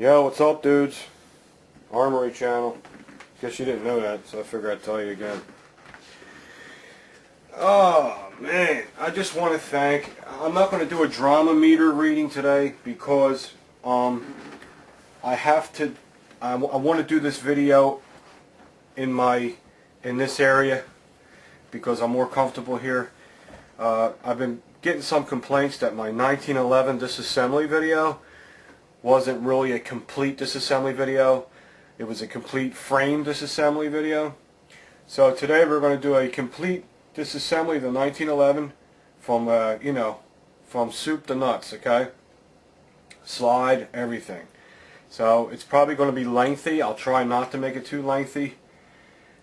Yo, what's up, dudes? Armory channel. Guess you didn't know that, so I figured I'd tell you again. Oh, man. I just want to thank... I'm not going to do a drama meter reading today because I have to... I want to do this video in this area because I'm more comfortable here. I've been getting some complaints that my 1911 disassembly video wasn't really a complete disassembly video. It was a complete frame disassembly video. So today we're going to do a complete disassembly of the 1911 from, from soup to nuts, okay? Slide, everything. So it's probably going to be lengthy. I'll try not to make it too lengthy.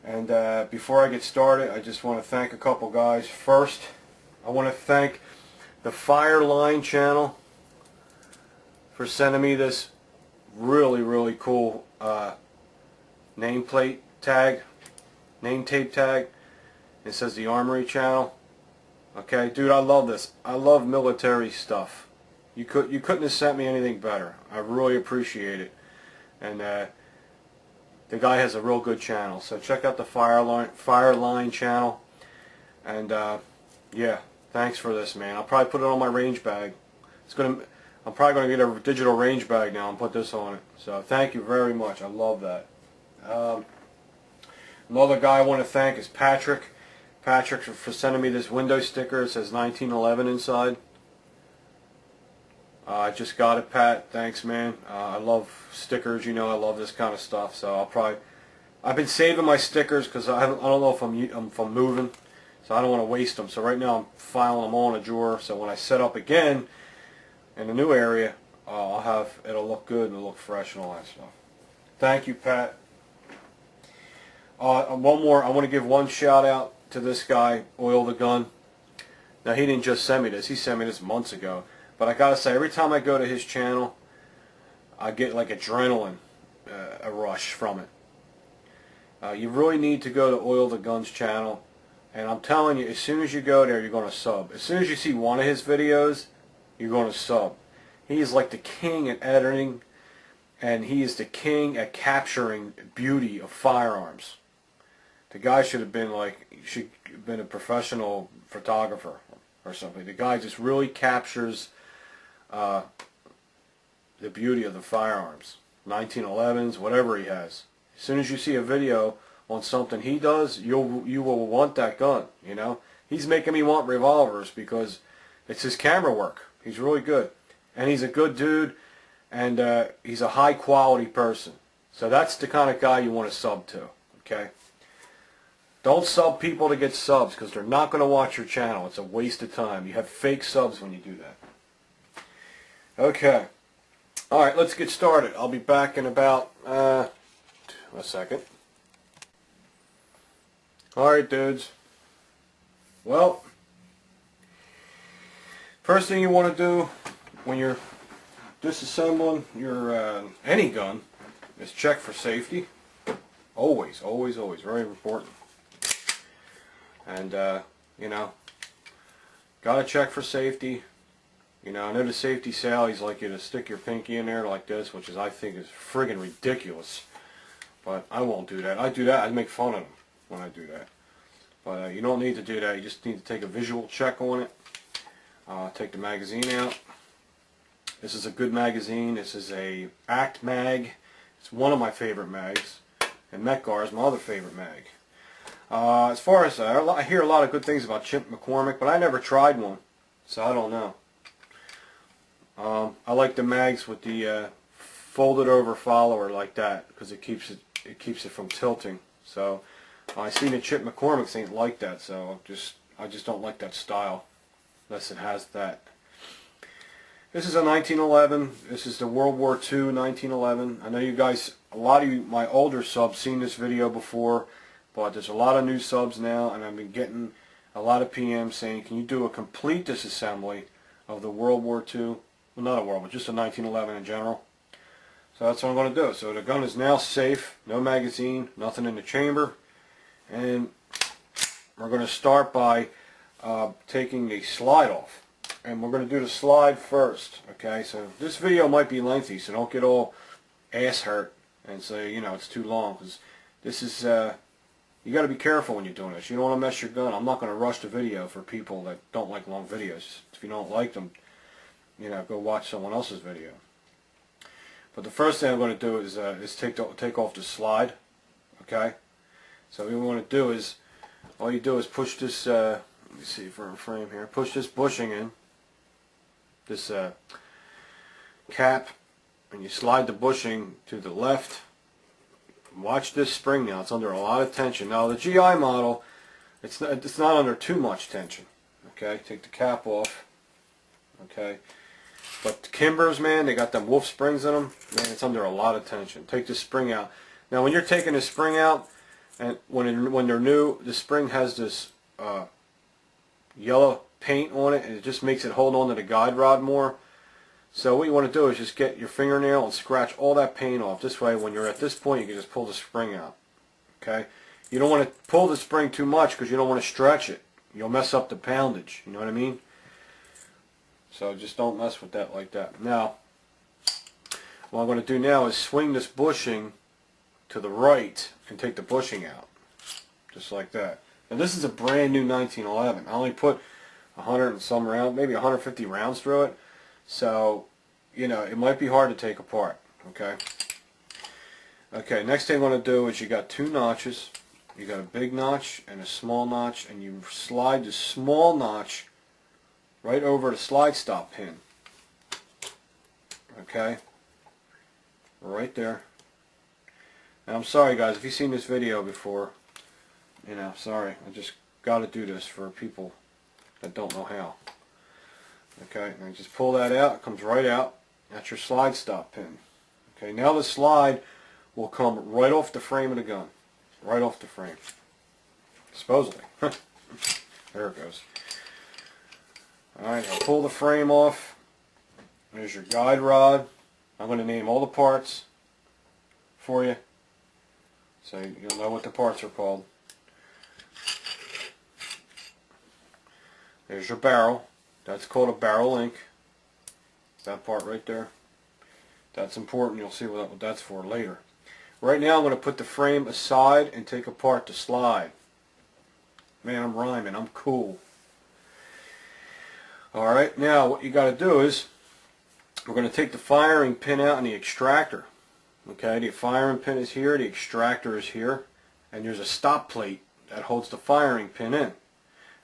And before I get started, I just want to thank a couple guys. First, I want to thank the Fireline channel for sending me this really cool name tape tag. It says the Armory channel. Okay, dude, I love this. I love military stuff. You couldn't have sent me anything better. I really appreciate it. And the guy has a real good channel. So check out the Fireline channel. And yeah, thanks for this, man. I'll probably put it on my range bag. I'm probably going to get a digital range bag now and put this on it. So thank you very much. I love that. Another guy I want to thank is Patrick. Patrick for sending me this window sticker. It says 1911 inside. I just got it, Pat. Thanks, man. I love stickers. You know I love this kind of stuff. So I've been saving my stickers because I don't know if I'm moving. So I don't want to waste them. So right now I'm filing them all in a drawer. So when I set up again in the new area, it'll look good and it'll look fresh and all that stuff. Thank you, Pat. One more. I want to give one shout out to this guy, Oil the Gun. Now he didn't just send me this. He sent me this months ago. But I gotta say, every time I go to his channel, I get like adrenaline, a rush from it. You really need to go to Oil the Gun's channel. And I'm telling you, as soon as you go there, you're going to sub. As soon as you see one of his videos, you're going to sub. He is like the king at editing, and he is the king at capturing beauty of firearms. The guy should have been a professional photographer or something. The guy just really captures the beauty of the firearms. 1911s, whatever he has. As soon as you see a video on something he does, you will want that gun, you know. He's making me want revolvers because it's his camera work. He's really good. And he's a good dude, and he's a high quality person. So that's the kind of guy you want to sub to, okay? Don't sub people to get subs because they're not going to watch your channel. It's a waste of time. You have fake subs when you do that. Okay. Alright, let's get started. I'll be back in about a second. Alright, dudes. Well, first thing you want to do when you're disassembling your any gun is check for safety. Always, always, always. Very important. And, you know, gotta check for safety. You know, I know the safety Sally's like you to stick your pinky in there like this, which I think is friggin' ridiculous. But I won't do that. I do that, I'd make fun of them when I do that. But you don't need to do that. You just need to take a visual check on it. Take the magazine out. This is a good magazine. This is a Act Mag. It's one of my favorite mags. And Metgar is my other favorite mag. As far as I hear a lot of good things about Chip McCormick, but I never tried one, so I don't know. I like the mags with the folded over follower like that because it keeps it from tilting. So I seen the Chip McCormick's ain't like that, so I just don't like that style unless it has that. This is a 1911. This is the World War II 1911. I know you guys, a lot of you, my older subs, seen this video before. But there's a lot of new subs now, and I've been getting a lot of PMs saying, can you do a complete disassembly of the World War II? Well, not a World War, just a 1911 in general. So that's what I'm going to do. So the gun is now safe, no magazine, nothing in the chamber. And we're going to start by taking the slide off. And we're going to do the slide first, okay? So this video might be lengthy, so don't get all ass hurt and say, you know, it's too long. Because this is, you got to be careful when you're doing this. You don't want to mess your gun. I'm not going to rush the video for people that don't like long videos. If you don't like them, you know, go watch someone else's video. But the first thing I'm going to do is take off the slide. Okay. So what we want to do is, all you do is push this. Let me see for a frame here. Push this bushing in. This cap, and you slide the bushing to the left. Watch this spring now. It's under a lot of tension. Now the GI model, it's not under too much tension. Okay, take the cap off. Okay, but the Kimbers, man, they got them wolf springs in them. Man, it's under a lot of tension. Take the spring out. Now when you're taking the spring out, and when they're new, the spring has this yellow paint on it, and it just makes it hold on to the guide rod more. So what you want to do is just get your fingernail and scratch all that paint off. This way, when you're at this point, you can just pull the spring out. Okay? You don't want to pull the spring too much because you don't want to stretch it. You'll mess up the poundage. You know what I mean? So just don't mess with that like that. Now, what I'm going to do now is swing this bushing to the right and take the bushing out. Just like that. Now this is a brand new 1911. I only put 100 and some rounds, maybe 150 rounds through it. So, you know, it might be hard to take apart. Okay. Okay, next thing I want to do is you got two notches. You got a big notch and a small notch, and you slide the small notch right over the slide stop pin. Okay. Right there. And I'm sorry guys, if you've seen this video before, you know, sorry. I just got to do this for people that don't know how. Okay, and just pull that out. It comes right out. That's your slide stop pin. Okay, now the slide will come right off the frame of the gun. Right off the frame. Supposedly. There it goes. Alright, I'll pull the frame off. There's your guide rod. I'm going to name all the parts for you, so you'll know what the parts are called. There's your barrel. That's called a barrel link. That part right there. That's important. You'll see what that's for later. Right now I'm going to put the frame aside and take apart the slide. Man, I'm rhyming. I'm cool. Alright, now what you got to do is we're going to take the firing pin out in the extractor. Okay, the firing pin is here, the extractor is here, and there's a stop plate that holds the firing pin in.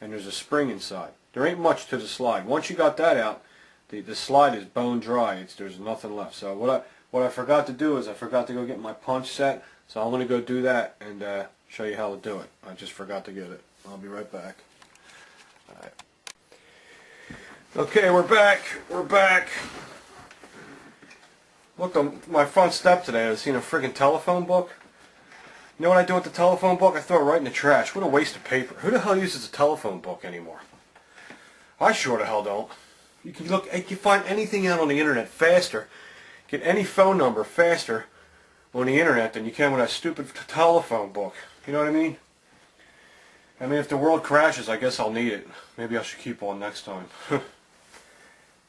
And there's a spring inside. There ain't much to the slide. Once you got that out, the slide is bone dry. There's nothing left. So what I forgot to do is I forgot to go get my punch set. So I'm going to go do that and show you how to do it. I just forgot to get it. I'll be right back. Alright. Okay, we're back. We're back. Look on my front step today. I've seen a friggin' telephone book. You know what I do with the telephone book? I throw it right in the trash. What a waste of paper. Who the hell uses a telephone book anymore? I sure the hell don't. You can find anything out on the internet faster. Get any phone number faster on the internet than you can with a stupid telephone book. You know what I mean? I mean, if the world crashes, I guess I'll need it. Maybe I should keep one next time.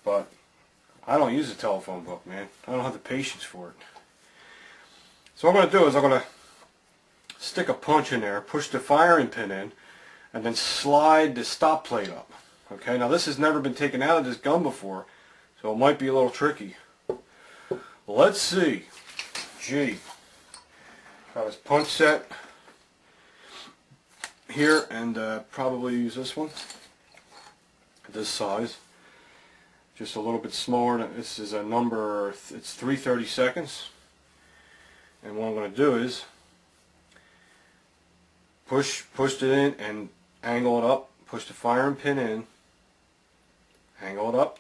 But I don't use a telephone book, man. I don't have the patience for it. So what I'm going to do is I'm going to stick a punch in there, push the firing pin in, and then slide the stop plate up. Okay, now this has never been taken out of this gun before, so it might be a little tricky. Let's see. Gee. Got this punch set here, and probably use this one. This size. Just a little bit smaller. This is a number, it's 3/32. And what I'm going to do is push it in and angle it up. Push the firing pin in, angle it up,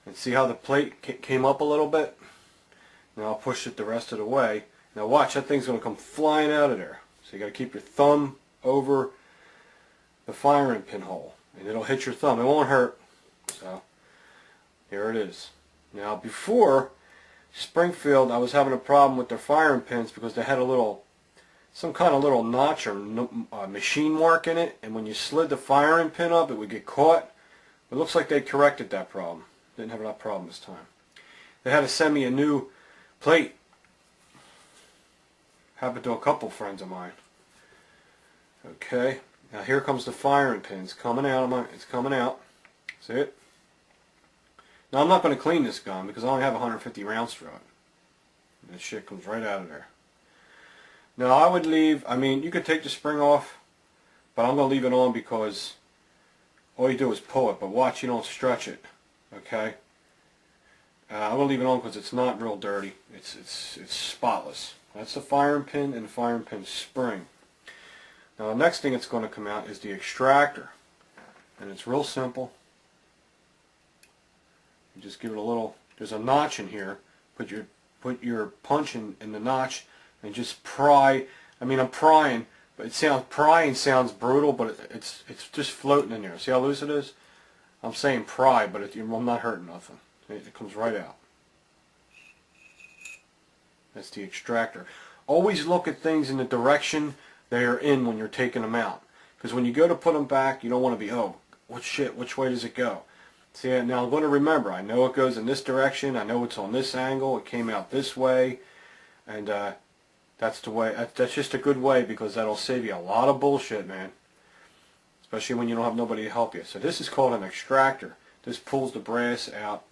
and see how the plate came up a little bit? Now I'll push it the rest of the way. Now watch, that thing's going to come flying out of there. So you got to keep your thumb over the firing pin hole, and it'll hit your thumb. It won't hurt. So here it is. Now before Springfield, I was having a problem with their firing pins because they had some kind of little notch or machine mark in it, and when you slid the firing pin up, it would get caught. It looks like they corrected that problem. Didn't have that problem this time. They had to send me a new plate. Happened to a couple friends of mine. Okay, now here comes the firing pin. It's coming out. It's coming out. See it? Now I'm not going to clean this gun because I only have 150 rounds through it. And this shit comes right out of there. Now I would leave, I mean, you could take the spring off, but I'm going to leave it on because all you do is pull it, but watch you don't stretch it, okay? I'm going to leave it on because it's not real dirty. It's spotless. That's the firing pin and the firing pin spring. Now the next thing that's going to come out is the extractor. And it's real simple. You just give it a little, there's a notch in here. Put your punch in the notch and just pry. I mean, I'm prying, but prying sounds brutal, but it's just floating in there. See how loose it is? I'm saying pry, but I'm not hurting nothing. It comes right out. That's the extractor. Always look at things in the direction they are in when you're taking them out. Because when you go to put them back, you don't want to be, oh, which way does it go? See, now I'm going to remember, I know it goes in this direction, I know it's on this angle, it came out this way, and that's the way, that's just a good way because that'll save you a lot of bullshit, man. Especially when you don't have nobody to help you. So this is called an extractor. This pulls the brass out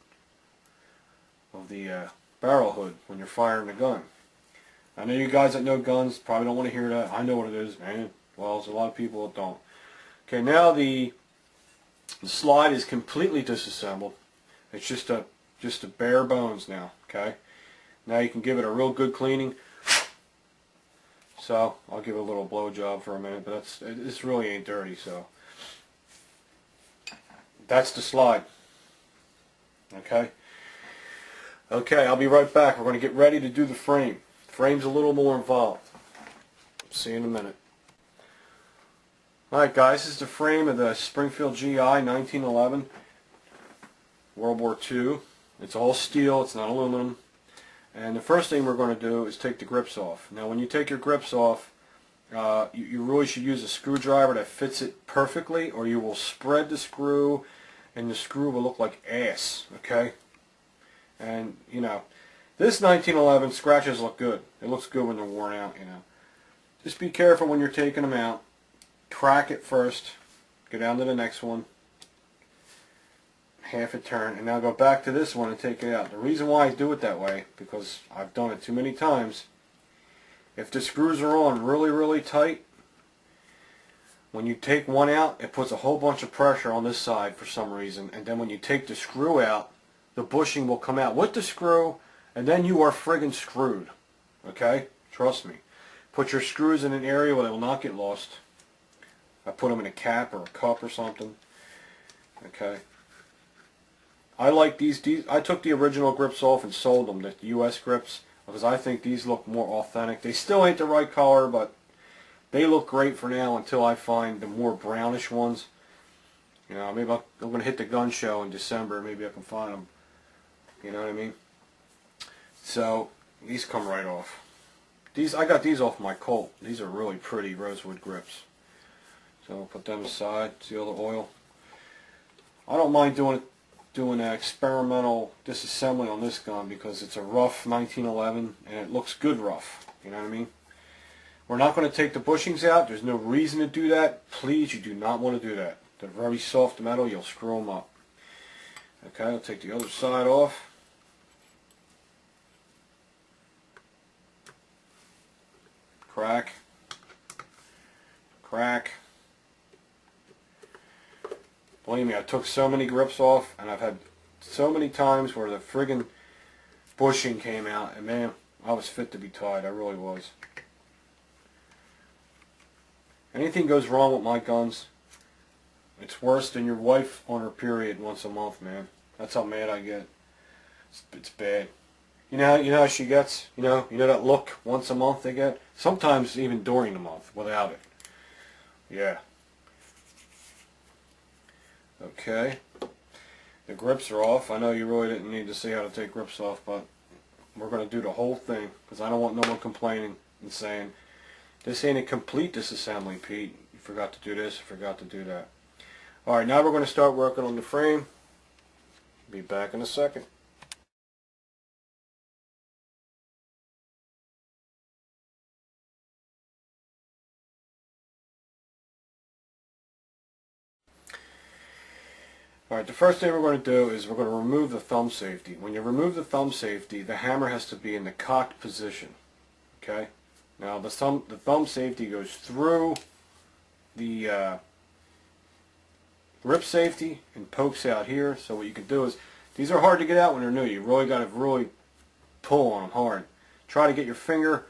of the barrel hood when you're firing the gun. I know you guys that know guns probably don't want to hear that. I know what it is, man. Well, there's a lot of people that don't. Okay, now the slide is completely disassembled. It's just a bare bones now. Okay. Now you can give it a real good cleaning. So I'll give it a little blow job for a minute, but this really ain't dirty. So that's the slide. Okay. Okay, I'll be right back. We're going to get ready to do the frame. The frame's a little more involved. See you in a minute. Alright guys, this is the frame of the Springfield GI 1911, World War II. It's all steel, it's not aluminum. And the first thing we're going to do is take the grips off. Now when you take your grips off, you really should use a screwdriver that fits it perfectly, or you will spread the screw and the screw will look like ass, okay? And, you know, this 1911 scratches look good. It looks good when they're worn out, you know. Just be careful when you're taking them out. Crack it first. Go down to the next one. Half a turn. And now go back to this one and take it out. The reason why I do it that way, because I've done it too many times, if the screws are on really, really tight, when you take one out, it puts a whole bunch of pressure on this side for some reason. And then when you take the screw out, the bushing will come out with the screw, and then you are friggin' screwed. Okay? Trust me. Put your screws in an area where they will not get lost. I put them in a cap or a cup or something. Okay? I like these. I took the original grips off and sold them, the US grips, because I think these look more authentic. They still ain't the right color, but they look great for now until I find the more brownish ones. You know, maybe I'm going to hit the gun show in December. Maybe I can find them. You know what I mean? So, these come right off. I got these off my Colt. These are really pretty rosewood grips. So I'll put them aside. See all the oil? I don't mind doing an experimental disassembly on this gun because it's a rough 1911 and it looks good rough. You know what I mean? We're not going to take the bushings out. There's no reason to do that. Please, you do not want to do that. They're very soft metal. You'll screw them up. Okay, I'll take the other side off. Crack. Crack. Believe me, I took so many grips off, and I've had so many times where the friggin' bushing came out, and man, I was fit to be tied. I really was. Anything goes wrong with my guns, it's worse than your wife on her period once a month, man. That's how mad I get. It's bad. You know how she gets? You know that look once a month they get? Sometimes even during the month without it. Yeah. Okay. The grips are off. I know you really didn't need to see how to take grips off, but we're going to do the whole thing because I don't want no one complaining and saying, this ain't a complete disassembly, Pete. You forgot to do this, you forgot to do that. Alright, now we're going to start working on the frame. Be back in a second. Alright, the first thing we're going to do is we're going to remove the thumb safety. When you remove the thumb safety, the hammer has to be in the cocked position. Okay? Now the thumb safety goes through the grip safety and pokes out here. So what you can do is, these are hard to get out when they're new. You really got to really pull on them hard. Try to get your finger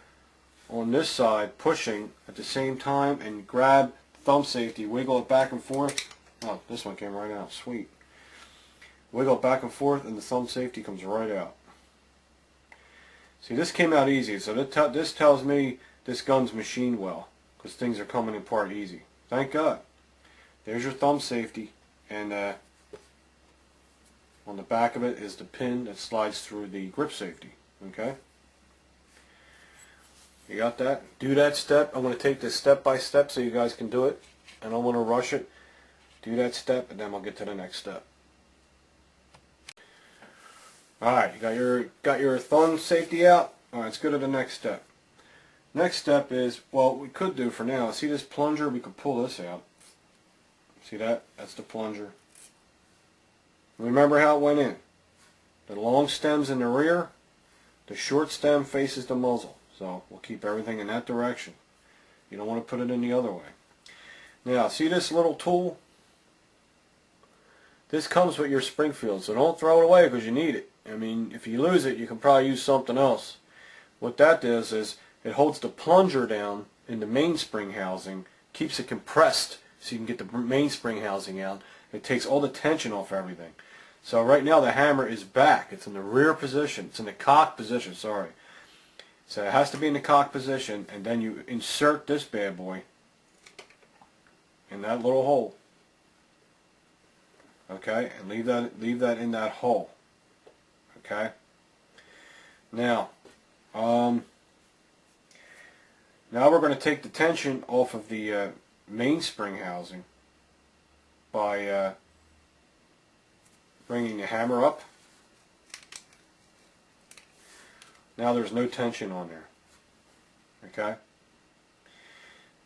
on this side pushing at the same time and grab thumb safety, wiggle it back and forth. Oh, this one came right out. Sweet. Wiggle it back and forth and the thumb safety comes right out. See, this came out easy, so this tells me this gun's machined well, because things are coming apart easy. Thank God. There's your thumb safety, and on the back of it is the pin that slides through the grip safety. Okay? You got that? Do that step. I'm going to take this step by step so you guys can do it. I don't want to rush it. Do that step, and then we'll get to the next step. Alright, you got your thumb safety out. Alright, let's go to the next step. Next step is, well, what we could do for now, see this plunger? We could pull this out. See that? That's the plunger. Remember how it went in. The long stem's in the rear, the short stem faces the muzzle. So we'll keep everything in that direction. You don't want to put it in the other way. Now, see this little tool? This comes with your Springfield, so don't throw it away because you need it. I mean, if you lose it, you can probably use something else. What that does is it holds the plunger down in the mainspring housing, keeps it compressed so you can get the mainspring housing out. It takes all the tension off everything. So right now the hammer is back. It's in the rear position. It's in the cock position, sorry. So it has to be in the cock position, and then you insert this bad boy in that little hole. Okay, and leave that in that hole. Okay. Now we're going to take the tension off of the mainspring housing by bringing the hammer up. Now there's no tension on there. Okay.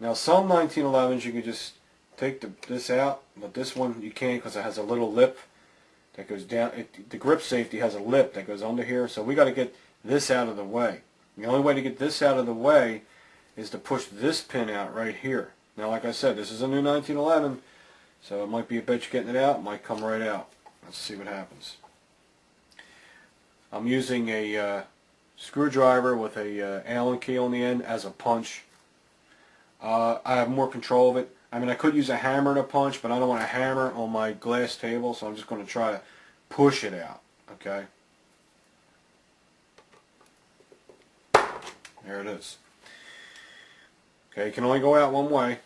Now some 1911s you can just take this out, but this one you can't because it has a little lip that goes down. The grip safety has a lip that goes under here, so we got to get this out of the way. The only way to get this out of the way is to push this pin out right here. Now, like I said, this is a new 1911, so it might be a bitch getting it out. It might come right out. Let's see what happens. I'm using a screwdriver with a Allen key on the end as a punch. I have more control of it. I mean, I could use a hammer and a punch, but I don't want a hammer on my glass table, so I'm just going to try to push it out. Okay? There it is. Okay, you can only go out one way.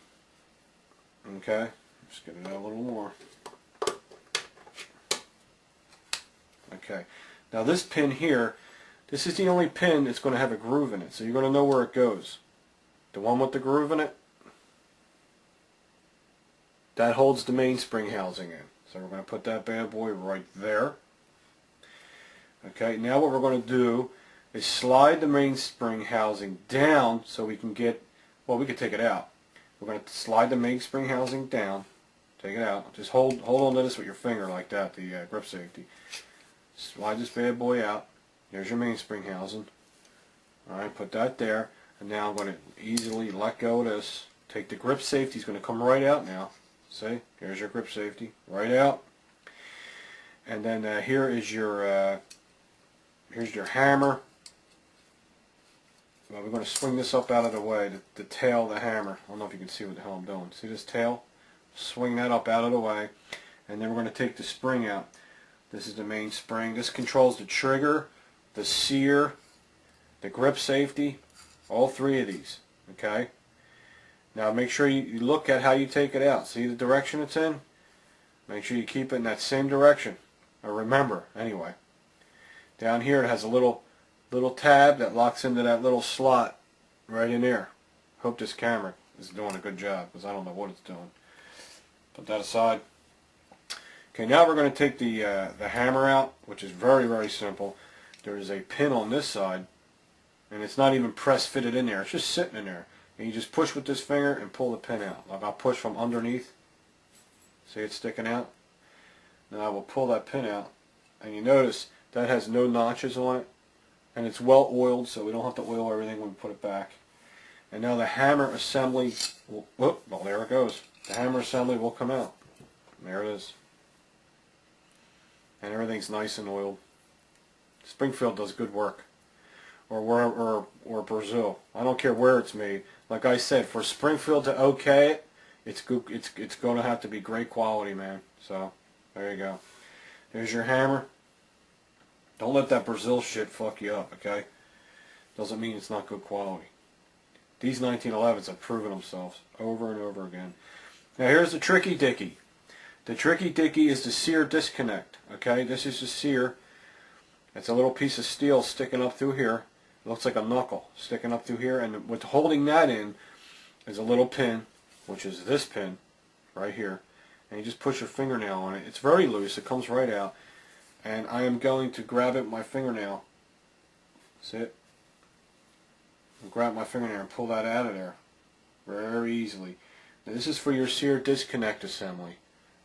Okay? Just get it out a little more. Okay. Now this pin here, this is the only pin that's going to have a groove in it, so you're going to know where it goes. The one with the groove in it, that holds the mainspring housing in. So we're going to put that bad boy right there. Okay, now what we're going to do is slide the mainspring housing down so we can get, well, we can take it out. We're going to slide the mainspring housing down, take it out. Just hold on to this with your finger like that, the grip safety. Slide this bad boy out. There's your mainspring housing. Alright, put that there. And now I'm going to easily let go of this. Take the grip safety, it's going to come right out now. See, here's your grip safety, right out. And then here's your hammer. Well, we're going to swing this up out of the way, the tail of the hammer. I don't know if you can see what the hell I'm doing. See this tail? Swing that up out of the way. And then we're going to take the spring out. This is the main spring. This controls the trigger, the sear, the grip safety, all three of these. Okay? Now make sure you look at how you take it out. See the direction it's in? Make sure you keep it in that same direction. Or remember, anyway. Down here it has a little tab that locks into that little slot right in there. Hope this camera is doing a good job because I don't know what it's doing. Put that aside. Okay, now we're going to take the hammer out, which is very, very simple. There is a pin on this side, and it's not even press fitted in there. It's just sitting in there. And you just push with this finger and pull the pin out. Like I'll push from underneath. See it sticking out? Now I will pull that pin out, and you notice that has no notches on it, and it's well oiled, so we don't have to oil everything when we put it back. And now the hammer assembly, well there it goes. The hammer assembly will come out. There it is. And everything's nice and oiled. Springfield does good work. Or Brazil. I don't care where it's made. Like I said, for Springfield to okay it, it's good. It's going to have to be great quality, man. So there you go. There's your hammer. Don't let that Brazil shit fuck you up, okay? Doesn't mean it's not good quality. These 1911s have proven themselves over and over again. Now here's the tricky dicky. The tricky dicky is the sear disconnect, okay? This is the sear. It's a little piece of steel sticking up through here. It looks like a knuckle sticking up through here, and what's holding that in is a little pin, which is this pin right here. And you just push your fingernail on it. It's very loose. It comes right out. And I am going to grab it with my fingernail. See it? I'll grab my fingernail and pull that out of there very easily. Now this is for your sear disconnect assembly.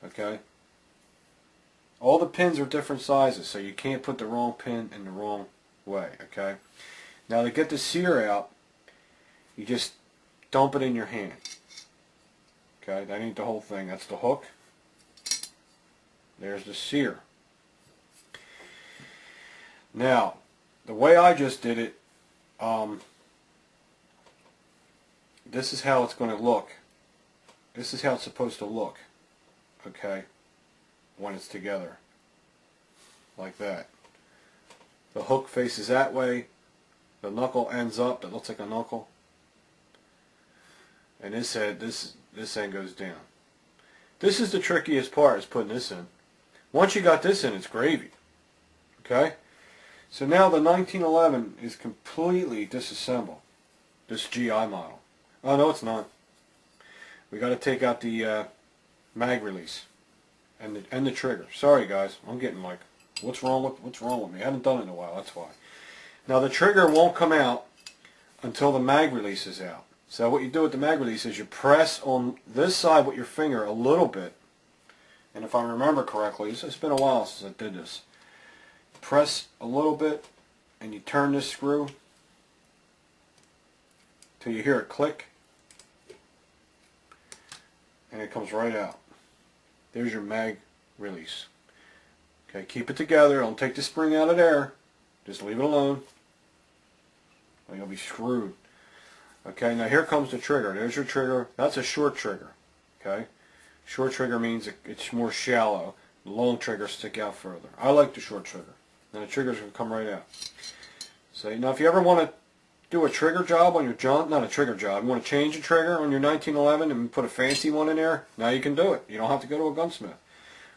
Okay? All the pins are different sizes, so you can't put the wrong pin in the wrong way. Okay? Now to get the sear out, you just dump it in your hand. Okay? That ain't the whole thing. That's the hook. There's the sear. Now, the way I just did it, this is how it's going to look. This is how it's supposed to look, okay, when it's together, like that. The hook faces that way, the knuckle ends up, it looks like a knuckle, and this end goes down. This is the trickiest part, is putting this in. Once you got this in, it's gravy, okay? So now the 1911 is completely disassembled, this GI model. Oh no, it's not. We got to take out the mag release and the trigger. Sorry guys, I'm getting like, what's wrong with me? I haven't done it in a while. That's why. Now the trigger won't come out until the mag release is out. So what you do with the mag release is you press on this side with your finger a little bit, and if I remember correctly, it's been a while since I did this. Press a little bit, and you turn this screw till you hear it click, and it comes right out. There's your mag release. Okay, keep it together. Don't take the spring out of there. Just leave it alone, or you'll be screwed. Okay, now here comes the trigger. There's your trigger. That's a short trigger. Okay, short trigger means it's more shallow. The long triggers stick out further. I like the short trigger. And the trigger's going to come right out. So now if you ever want to do a trigger job on your junk, not a trigger job, you want to change the trigger on your 1911 and put a fancy one in there, now you can do it. You don't have to go to a gunsmith.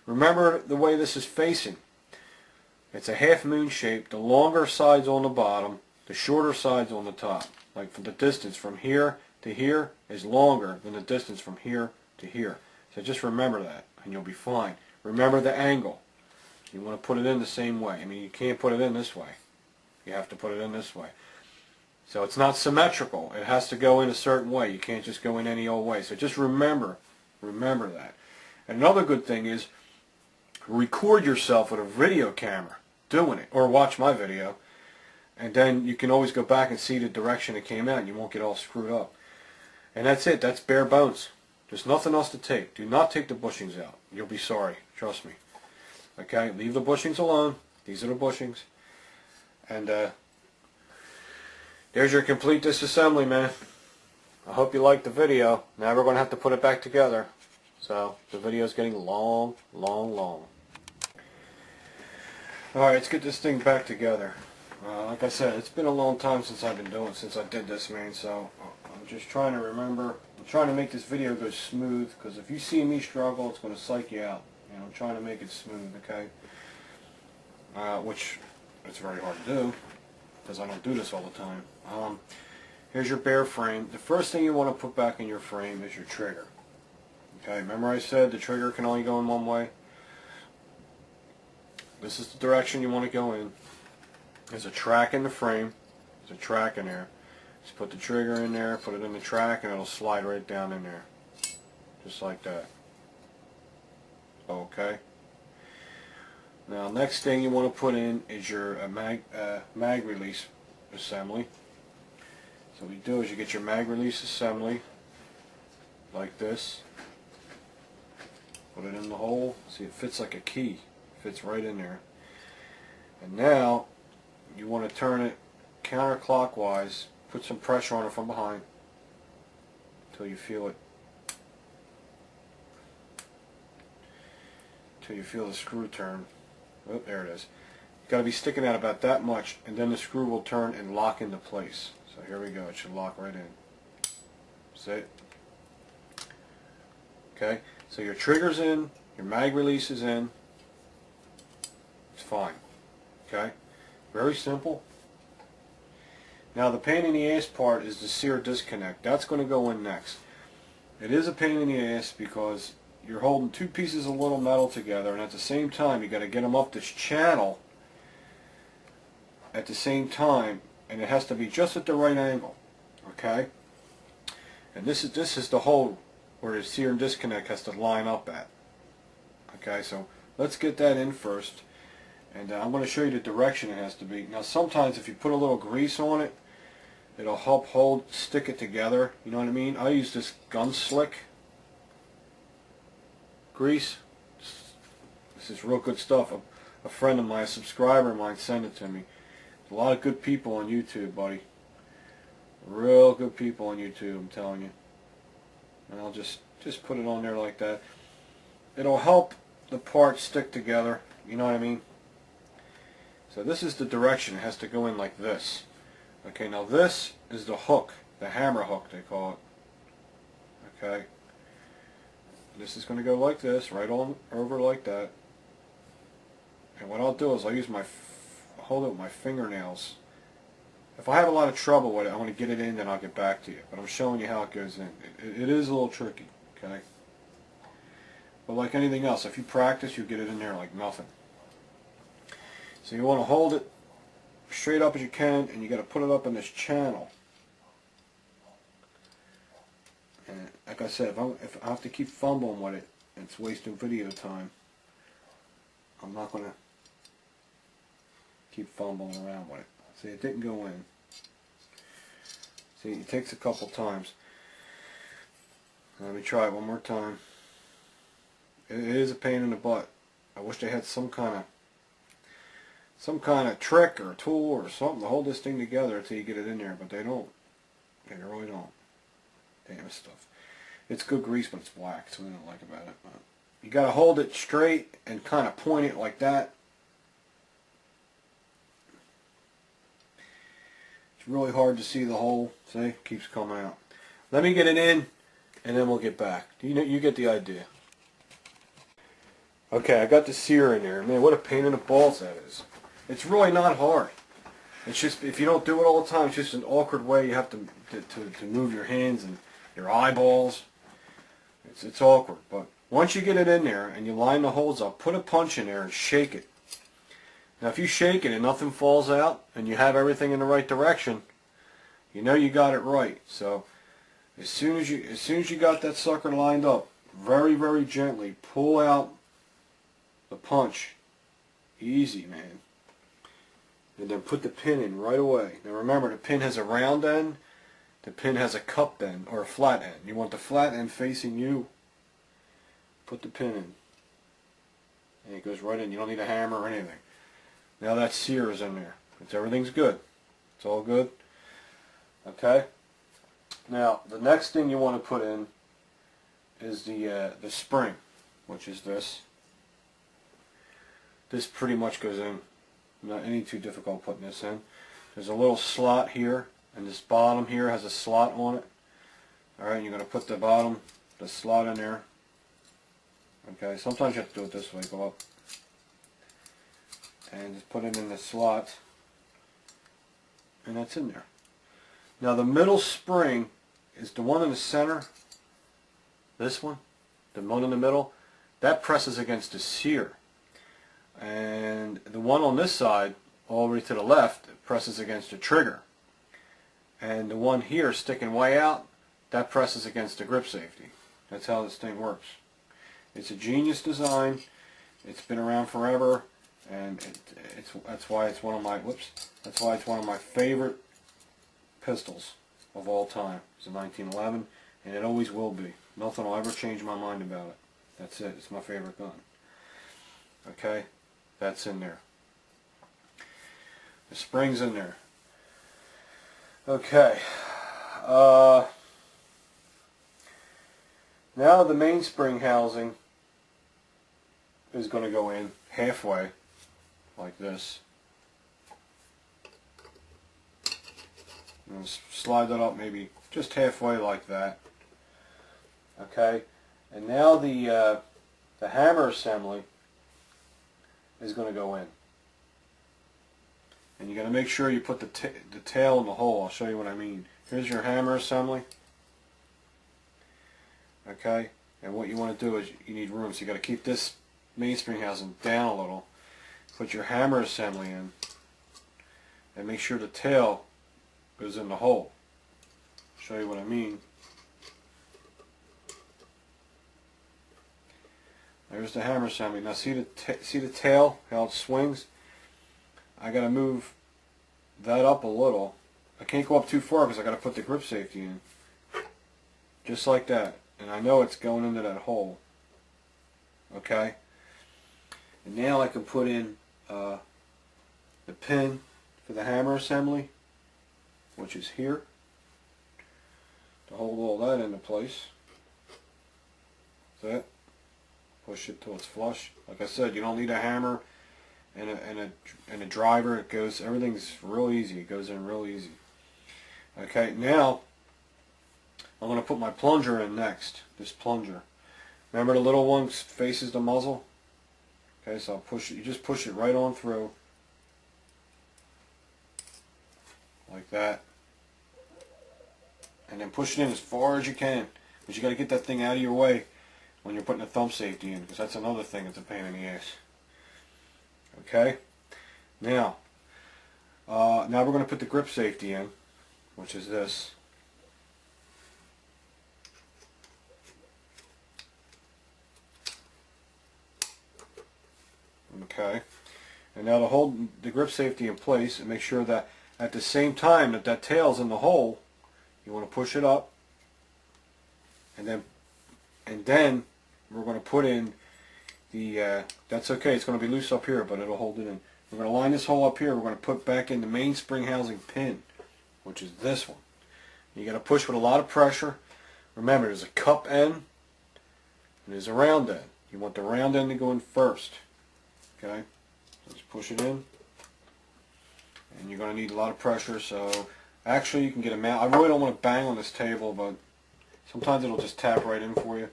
Remember the way this is facing. It's a half moon shape. The longer side's on the bottom, the shorter side's on the top. Like for the distance from here to here is longer than the distance from here to here. So just remember that and you'll be fine. Remember the angle. You want to put it in the same way. I mean, you can't put it in this way. You have to put it in this way. So it's not symmetrical. It has to go in a certain way. You can't just go in any old way. So just remember that. And another good thing is record yourself with a video camera doing it, or watch my video, and then you can always go back and see the direction it came out and you won't get all screwed up. And that's it. That's bare bones. There's nothing else to take. Do not take the bushings out. You'll be sorry. Trust me. Okay, leave the bushings alone. These are the bushings. And there's your complete disassembly, man. I hope you liked the video. Now we're going to have to put it back together. So the video is getting long. Alright, let's get this thing back together. Like I said, it's been a long time since I did this, man. So I'm just trying to remember. I'm trying to make this video go smooth, because if you see me struggle, it's going to psych you out. And I'm trying to make it smooth, okay? Which it's very hard to do, because I don't do this all the time. Here's your bare frame. The first thing you want to put back in your frame is your trigger. Okay, remember I said the trigger can only go in one way? This is the direction you want to go in. There's a track in the frame. There's a track in there. Just put the trigger in there, put it in the track, and it'll slide right down in there. Just like that. Okay. Now next thing you want to put in is your mag release assembly. So what you do is you get your mag release assembly like this. Put it in the hole. See, it fits like a key. It fits right in there. And now you want to turn it counterclockwise. Put some pressure on it from behind until you feel it. Until you feel the screw turn. Oh, there it is. You've got to be sticking out about that much, and then the screw will turn and lock into place. So here we go. It should lock right in. See it? Okay. So your trigger's in, your mag release is in. It's fine. Okay? Very simple. Now the pain in the ass part is the sear disconnect. That's going to go in next. It is a pain in the ass because you're holding two pieces of little metal together, and at the same time you got to get them up this channel at the same time, and it has to be just at the right angle. Okay? And this is the hole where the sear and disconnect has to line up at. Okay, so let's get that in first, and I'm going to show you the direction it has to be. Now sometimes if you put a little grease on it, it'll help stick it together, you know what I mean? I use this gun slick grease. This is real good stuff. A friend of mine, a subscriber of mine, sent it to me. A lot of good people on YouTube, buddy. Real good people on YouTube, I'm telling you. And I'll just put it on there like that. It'll help the parts stick together, you know what I mean? So this is the direction. It has to go in like this. Okay, now this is the hook, the hammer hook they call it. Okay. This is going to go like this, right on over like that. And what I'll do is I'll use hold it with my fingernails. If I have a lot of trouble with it, I want to get it in, then I'll get back to you. But I'm showing you how it goes in. It is a little tricky, okay? But like anything else, if you practice, you get it in there like nothing. So you want to hold it straight up as you can, and you got to put it up in this channel. And like I said, if I have to keep fumbling with it, it's wasting video time. I'm not going to keep fumbling around with it. See, it didn't go in. See, it takes a couple times. Let me try it one more time. It is a pain in the butt. I wish they had some kind of trick or tool or something to hold this thing together until you get it in there, but they don't. They really don't. Damn stuff. It's good grease, but it's black, so I don't like about it. But you got to hold it straight and kind of point it like that. Really hard to see the hole. See, it keeps coming out. Let me get it in, and then we'll get back. You get the idea. Okay, I got the sear in there. Man, what a pain in the balls that is. It's really not hard. It's just if you don't do it all the time, it's just an awkward way you have to move your hands and your eyeballs. It's awkward, but once you get it in there and you line the holes up, put a punch in there and shake it. Now if you shake it and nothing falls out and you have everything in the right direction, you know you got it right. So as soon as you got that sucker lined up, very, very gently pull out the punch. Easy, man. And then put the pin in right away. Now remember, the pin has a round end, the pin has a cup end or a flat end. You want the flat end facing you. Put the pin in. And it goes right in. You don't need a hammer or anything. Now that sear is in there. Everything's good. It's all good. Okay. Now the next thing you want to put in is the spring, which is this. This pretty much goes in. Not any too difficult putting this in. There's a little slot here, and this bottom here has a slot on it. All right, you're going to put the slot in there. Okay. Sometimes you have to do it this way. Go up. And just put it in the slot, and that's in there. Now the middle spring is the one in the center. This one, the one in the middle, that presses against the sear, and the one on this side, all the way to the left, presses against the trigger, and the one here sticking way out, that presses against the grip safety. That's how this thing works. It's a genius design. It's been around forever. and that's why it's one of my favorite pistols of all time. It's a 1911, and it always will be. Nothing will ever change my mind about it. That's it. It's my favorite gun. Okay, that's in there. The spring's in there. Okay. Now the mainspring housing is going to go in halfway, like this. And slide that up maybe just halfway like that. Okay. And now the hammer assembly is going to go in. And you got to make sure you put the tail in the hole. I'll show you what I mean. Here's your hammer assembly. Okay, and what you want to do is you need room, so you got to keep this mainspring housing down a little. Put your hammer assembly in, and make sure the tail goes in the hole. I'll show you what I mean. There's the hammer assembly. Now see the tail, how it swings? I got to move that up a little. I can't go up too far because I got to put the grip safety in. Just like that. And I know it's going into that hole. Okay? And now I can put in the pin for the hammer assembly, which is here, to hold all that into place. That's it. Push it till it's flush. Like I said, you don't need a hammer and a driver. It goes, everything's real easy. It goes in real easy. Okay, now I'm going to put my plunger in next. This plunger. Remember the little one faces the muzzle? Okay, so I'll push it. You just push it right on through. Like that. And then push it in as far as you can. But you got to get that thing out of your way when you're putting the thumb safety in, because that's another thing that's a pain in the ass. Okay? Now we're going to put the grip safety in, which is this. Okay, and now to hold the grip safety in place and make sure that at the same time that tail's in the hole, you want to push it up, and then we're going to put in the that's okay, it's going to be loose up here, but it'll hold it in. We're going to line this hole up here. We're going to put back in the mainspring housing pin, which is this one. You got to push with a lot of pressure. Remember, there's a cup end and there's a round end. You want the round end to go in first. Okay, let's push it in, and you're going to need a lot of pressure. So actually you can get a mount. I really don't want to bang on this table, but sometimes it'll just tap right in for you.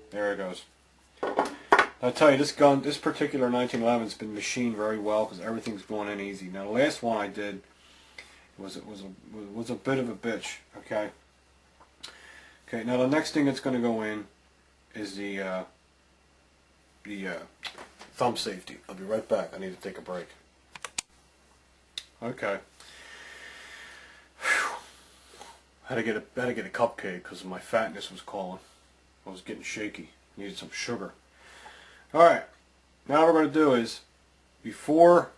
There it goes. I tell you, this gun, this particular 1911 has been machined very well because everything's going in easy. Now the last one I did was a bit of a bitch. Okay. Okay. Now the next thing that's going to go in is the thumb safety. I'll be right back. I need to take a break. Okay. Whew. Had to get a cupcake because my fatness was calling. I was getting shaky. Needed some sugar. All right. Now what we're going to do is before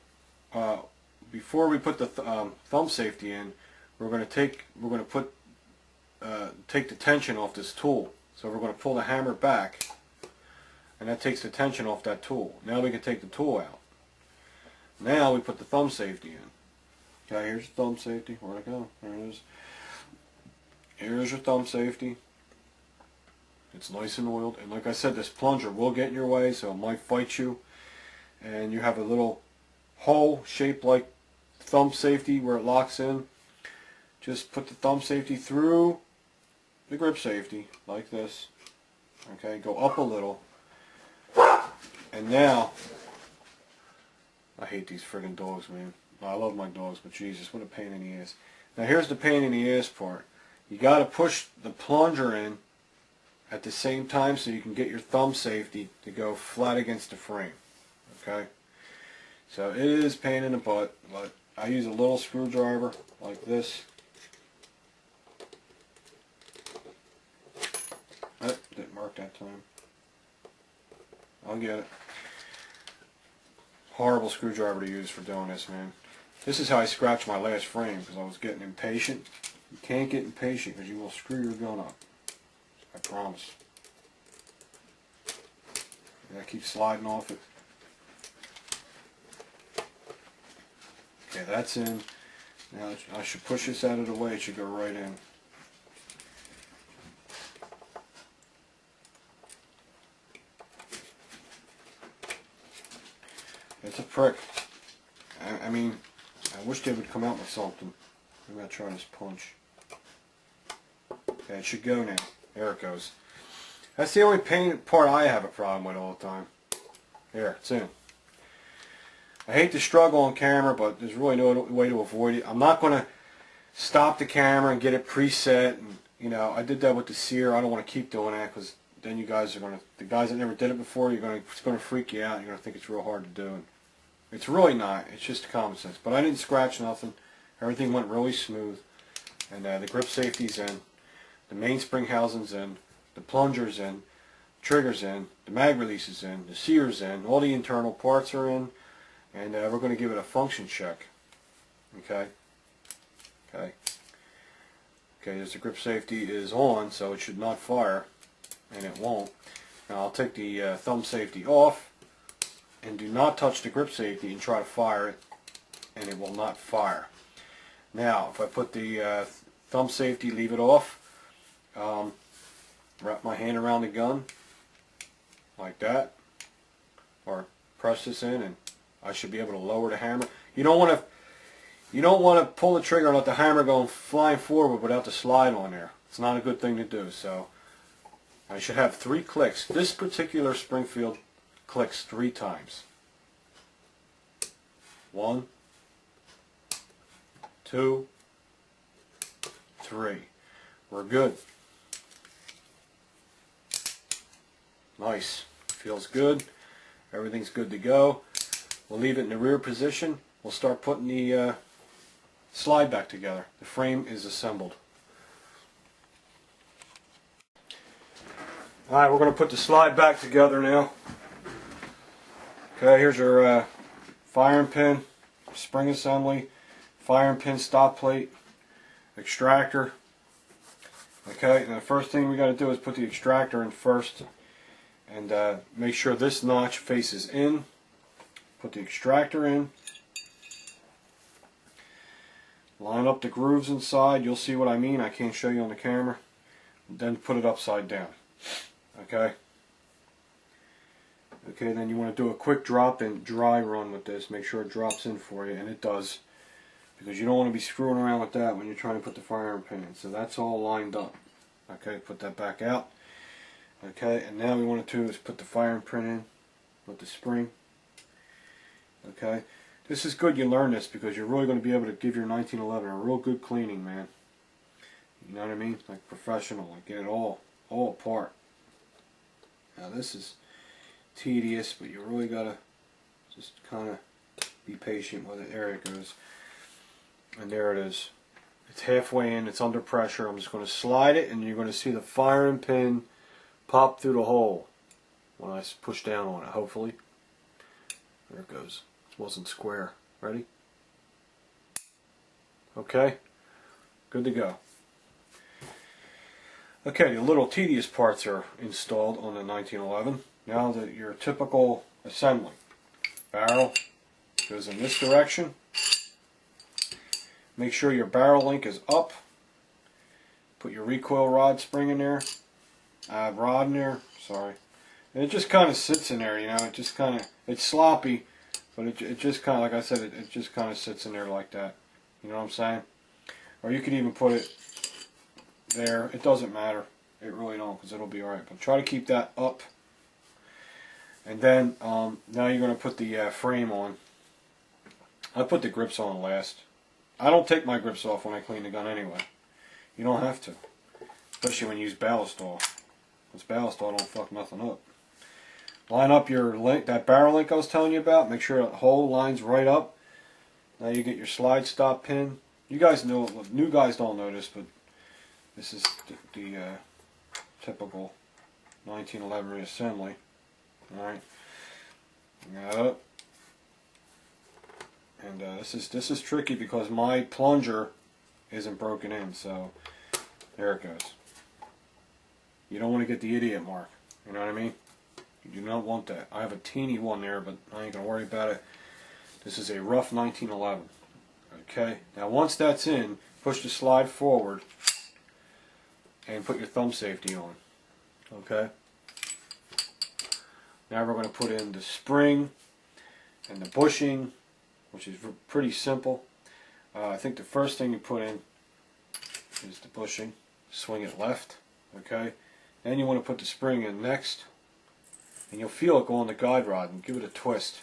we put the thumb safety in, we're going to take the tension off this tool. So we're going to pull the hammer back, and that takes the tension off that tool. Now we can take the tool out. Now we put the thumb safety in. Okay, here's the thumb safety. Where'd it go? There it is. Here's your thumb safety. It's nice and oiled. And like I said, this plunger will get in your way, so it might fight you. And you have a little hole shaped like thumb safety where it locks in. Just put the thumb safety through the grip safety like this. Okay, go up a little. And now, I hate these friggin' dogs, man. I love my dogs, but Jesus, what a pain in the ass. Now here's the pain in the ass part. You got to push the plunger in at the same time so you can get your thumb safety to go flat against the frame. Okay? So it is pain in the butt, but I use a little screwdriver like this. Oh, didn't work that time. I'll get it. Horrible screwdriver to use for doing this, man. This is how I scratched my last frame because I was getting impatient. You can't get impatient because you will screw your gun up. I promise. Yeah, I keep sliding off it. Okay, that's in. Now I should push this out of the way. It should go right in. It's a prick. I mean, I wish they would come out with something. I'm going to try this punch. Okay, it should go now. There it goes. That's the only part I have a problem with all the time. There, it's in. I hate to struggle on camera, but there's really no way to avoid it. I'm not going to stop the camera and get it preset. And, you know, I did that with the sear. I don't want to keep doing that because then you guys are going to, the guys that never did it before, it's going to freak you out. You're going to think it's real hard to do. And it's really not. It's just common sense. But I didn't scratch nothing. Everything went really smooth. And the grip safety's in. The mainspring housing's in. The plunger's in. Trigger's in. The mag release is in. The sear's in. All the internal parts are in. And we're going to give it a function check. Okay. Okay. Okay, as the grip safety is on, so it should not fire. And it won't. Now I'll take the thumb safety off. And do not touch the grip safety and try to fire it. And it will not fire. Now, if I put the thumb safety, leave it off. Wrap my hand around the gun. Like that. Or press this in and I should be able to lower the hammer. You don't want to pull the trigger and let the hammer go flying forward without the slide on there. It's not a good thing to do. So I should have 3 clicks. This particular Springfield clicks 3 times. 1, 2, 3. We're good. Nice. Feels good. Everything's good to go. We'll leave it in the rear position. We'll start putting the slide back together. The frame is assembled. Alright, we're going to put the slide back together now. Okay, here's our firing pin, spring assembly, firing pin stop plate, extractor. Okay, and the first thing we got to do is put the extractor in first and make sure this notch faces in. Put the extractor in. Line up the grooves inside. You'll see what I mean. I can't show you on the camera. Then put it upside down. Okay. Okay, then you want to do a quick drop and dry run with this. Make sure it drops in for you, and it does. Because you don't want to be screwing around with that when you're trying to put the firing pin in. So that's all lined up. Okay, put that back out. Okay, and now we want to do is put the firing pin in with the spring. Okay, this is good you learn this because you're really going to be able to give your 1911 a real good cleaning, man. You know what I mean? Like professional, like get it all apart. Now this is tedious, but you really got to just kind of be patient with it. There it goes. And there it is. It's halfway in, it's under pressure. I'm just going to slide it and you're going to see the firing pin pop through the hole when I push down on it, hopefully. There it goes. It wasn't square. Ready? Okay. Good to go. Okay, the little tedious parts are installed on the 1911. Now that your typical assembly. Barrel goes in this direction. Make sure your barrel link is up. Put your recoil rod spring in there. Rod in there. Sorry. And it just kind of sits in there, you know. It just kind of, it's sloppy, but it just kind of, like I said, it just kind of sits in there like that. You know what I'm saying? Or you could even put it there. It doesn't matter. It really don't, because it'll be alright. But try to keep that up. And then, now you're going to put the frame on. I put the grips on last. I don't take my grips off when I clean the gun anyway. You don't have to. Especially when you use ballast off. Because ballast off don't fuck nothing up. Line up your link, that barrel link I was telling you about. Make sure the hole lines right up. Now you get your slide stop pin. You guys know, new guys don't know this, but this is the typical 1911 reassembly. Alright. Bring that up. And this is tricky because my plunger isn't broken in, so there it goes. You don't want to get the idiot mark, you know what I mean? You do not want that. I have a teeny one there, but I ain't going to worry about it. This is a rough 1911. Okay, now once that's in, push the slide forward and put your thumb safety on. Okay, now we're going to put in the spring and the bushing, which is pretty simple. I think the first thing you put in is the bushing. Swing it left. Okay, then you want to put the spring in next, and you'll feel it go on the guide rod and give it a twist.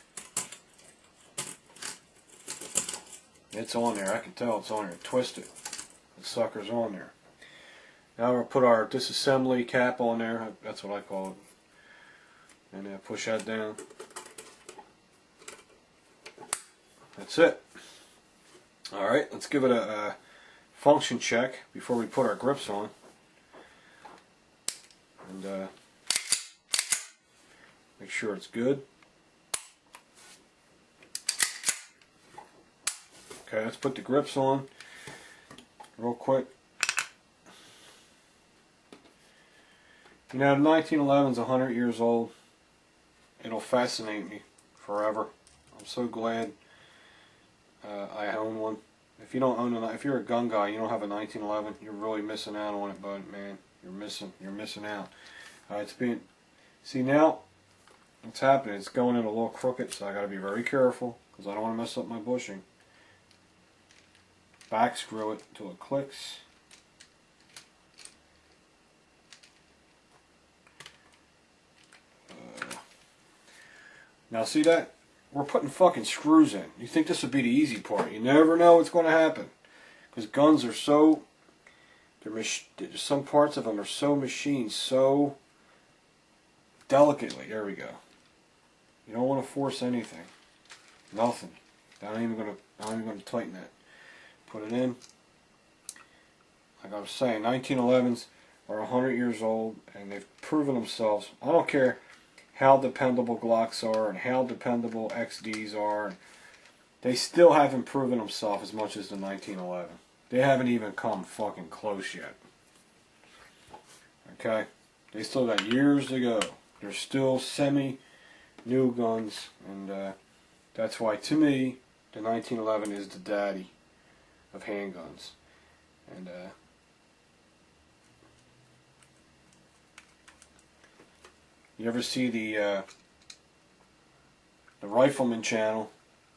It's on there. I can tell it's on there. Twist it. The sucker's on there. Now we'll put our disassembly cap on there. That's what I call it. And push that down. That's it. Alright, let's give it a function check before we put our grips on. And make sure it's good. Okay, let's put the grips on real quick. You know, the 1911's 100 years old. It'll fascinate me forever. I'm so glad I own one. If you don't own one, if you're a gun guy, you don't have a 1911, you're really missing out on it, bud, man. You're missing out. It's being, see now, what's happening? It's going in a little crooked, so I got to be very careful because I don't want to mess up my bushing. Back screw it until it clicks. Now see that? We're putting fucking screws in. You think this would be the easy part. You never know what's going to happen. Because guns are so... some parts of them are so machined so delicately. There we go. You don't want to force anything. Nothing. I'm not even going to tighten it. Put it in. Like I was saying, 1911s are 100 years old and they've proven themselves. I don't care how dependable Glocks are and how dependable XDs are. They still haven't proven themselves as much as the 1911. They haven't even come fucking close yet. Okay? They still got years to go. They're still semi-new guns, and that's why, to me, the 1911 is the daddy of handguns. And you ever see the Rifleman channel?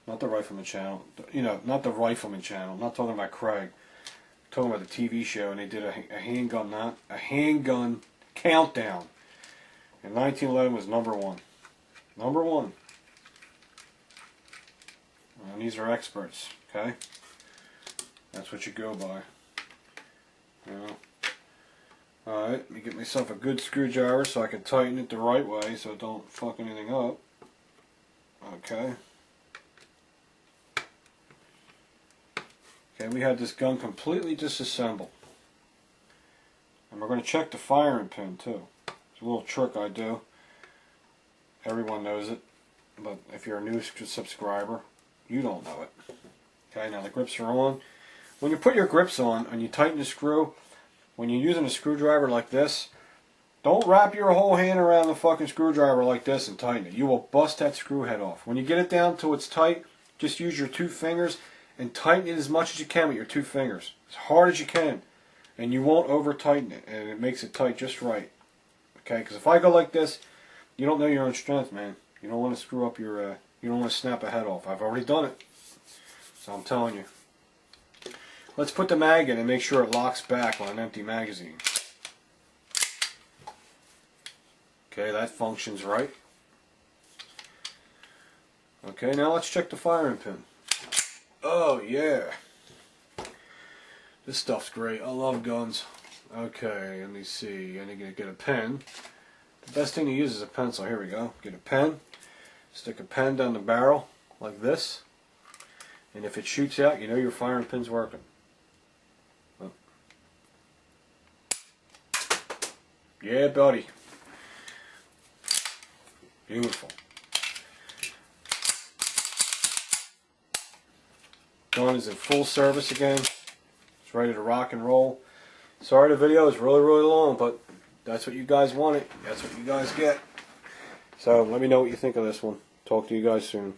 Not the Rifleman channel. You know, not the Rifleman channel. I'm not talking about Craig. I'm talking about the TV show, and they did a handgun countdown. And 1911 was number one. Number one. And these are experts, okay? That's what you go by. You know. Alright, let me get myself a good screwdriver so I can tighten it the right way so it don't fuck anything up. Okay. Okay, we had this gun completely disassembled. And we're going to check the firing pin too. It's a little trick I do. Everyone knows it. But if you're a new subscriber, you don't know it. Okay, now the grips are on. When you put your grips on and you tighten the screw, when you're using a screwdriver like this, don't wrap your whole hand around the fucking screwdriver like this and tighten it. You will bust that screw head off. When you get it down till it's tight, just use your two fingers and tighten it as much as you can with your two fingers. As hard as you can. And you won't over tighten it. And it makes it tight just right. Okay, because if I go like this, you don't know your own strength, man. You don't want to screw up your, you don't want to snap a head off. I've already done it. So I'm telling you. Let's put the mag in and make sure it locks back on an empty magazine. Okay, that functions right. Okay, now let's check the firing pin. Oh yeah. This stuff's great. I love guns. Okay, let me see. I need to get a pen. The best thing to use is a pencil. Here we go. Get a pen. Stick a pen down the barrel like this. And if it shoots out, you know your firing pin's working. Oh. Yeah, buddy. Beautiful. Gun is in full service again. It's ready to rock and roll. Sorry the video is really, really long, but that's what you guys wanted. That's what you guys get. So let me know what you think of this one. Talk to you guys soon.